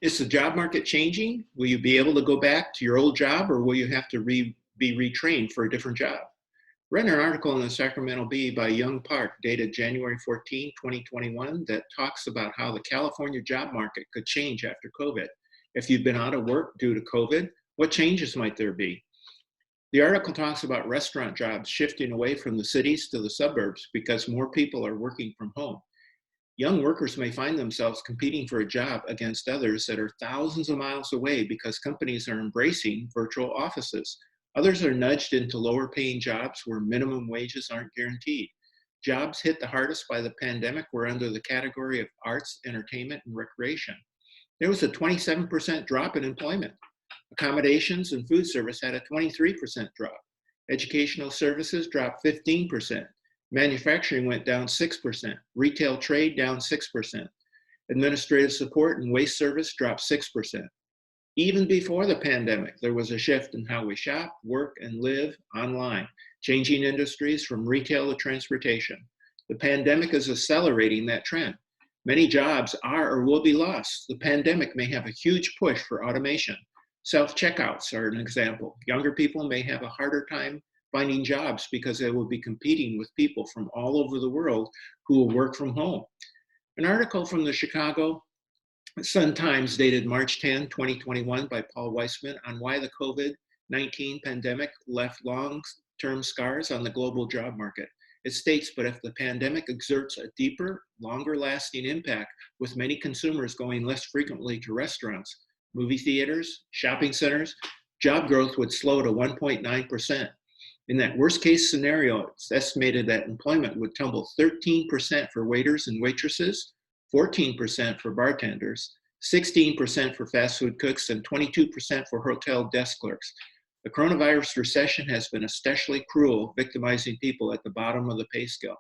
Is the job market changing? Will you be able to go back to your old job, or will you have to be retrained for a different job? Read an article in the Sacramento Bee by Young Park dated January 14, 2021 that talks about how the California job market could change after COVID. If you've been out of work due to COVID, what changes might there be? The article talks about restaurant jobs shifting away from the cities to the suburbs because more people are working from home. Young workers may find themselves competing for a job against others that are thousands of miles away because companies are embracing virtual offices. Others are nudged into lower paying jobs where minimum wages aren't guaranteed. Jobs hit the hardest by the pandemic were under the category of arts, entertainment, and recreation. There was a 27% drop in employment. Accommodations and food service had a 23% drop. Educational services dropped 15%. Manufacturing went down 6%. Retail trade down 6%. Administrative support and waste service dropped 6%. Even before the pandemic, there was a shift in how we shop, work, and live online, changing industries from retail to transportation. The pandemic is accelerating that trend. Many jobs are or will be lost. The pandemic may have a huge push for automation. Self-checkouts are an example. Younger people may have a harder time finding jobs because they will be competing with people from all over the world who will work from home. An article from the Chicago Sun-Times dated March 10, 2021 by Paul Weissman on why the COVID-19 pandemic left long-term scars on the global job market. It states, but if the pandemic exerts a deeper, longer-lasting impact with many consumers going less frequently to restaurants, movie theaters, shopping centers, job growth would slow to 1.9%. In that worst case scenario, it's estimated that employment would tumble 13% for waiters and waitresses, 14% for bartenders, 16% for fast food cooks, and 22% for hotel desk clerks. The coronavirus recession has been especially cruel, victimizing people at the bottom of the pay scale.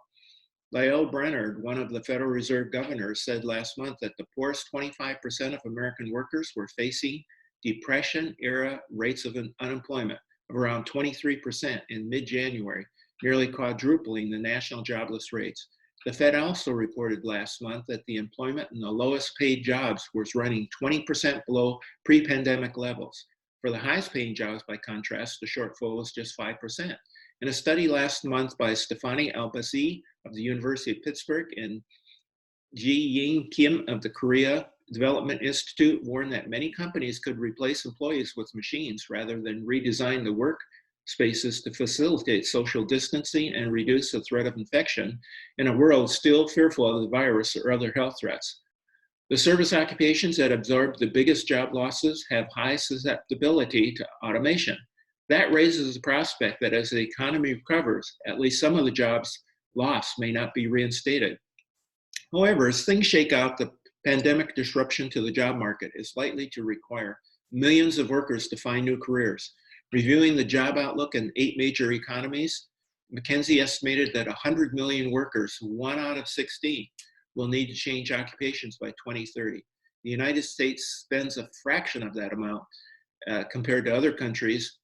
Lael Brainard, one of the Federal Reserve governors, said last month that the poorest 25% of American workers were facing depression-era rates of unemployment of around 23% in mid-January, nearly quadrupling the national jobless rates. The Fed also reported last month that the employment in the lowest paid jobs was running 20% below pre-pandemic levels. For the highest paying jobs, by contrast, the shortfall was just 5%. In a study last month by Stefani Albazi of the University of Pittsburgh and Ji-Ying Kim of the Korea Development Institute warned that many companies could replace employees with machines rather than redesign the work spaces to facilitate social distancing and reduce the threat of infection in a world still fearful of the virus or other health threats. The service occupations that absorb the biggest job losses have high susceptibility to automation. That raises the prospect that as the economy recovers, at least some of the jobs lost may not be reinstated. However, as things shake out, the pandemic disruption to the job market is likely to require millions of workers to find new careers. Reviewing the job outlook in 8 major economies, McKinsey estimated that 100 million workers, 1 out of 16, will need to change occupations by 2030. The United States spends a fraction of that amount compared to other countries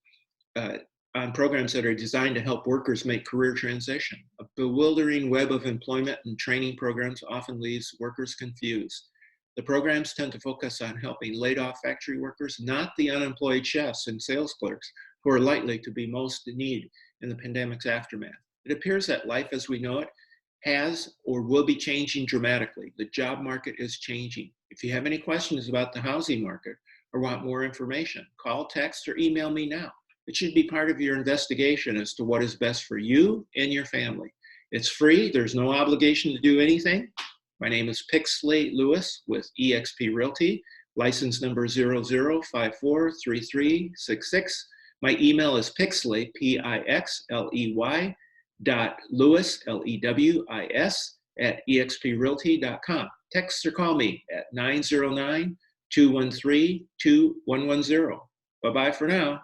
on programs that are designed to help workers make career transition. A bewildering web of employment and training programs often leaves workers confused. The programs tend to focus on helping laid-off factory workers, not the unemployed chefs and sales clerks, who are likely to be most in need in the pandemic's aftermath. It appears that life as we know it has or will be changing dramatically. The job market is changing. If you have any questions about the housing market or want more information, call, text, or email me now. It should be part of your investigation as to what is best for you and your family. It's free. There's no obligation to do anything. My name is Pixley Lewis with eXp Realty, license number 00543366. My email is pixley, P-I-X-L-E-Y, Lewis, L-E-W-I-S, at exprealty.com. Text or call me at 909-213-2110. Bye-bye for now.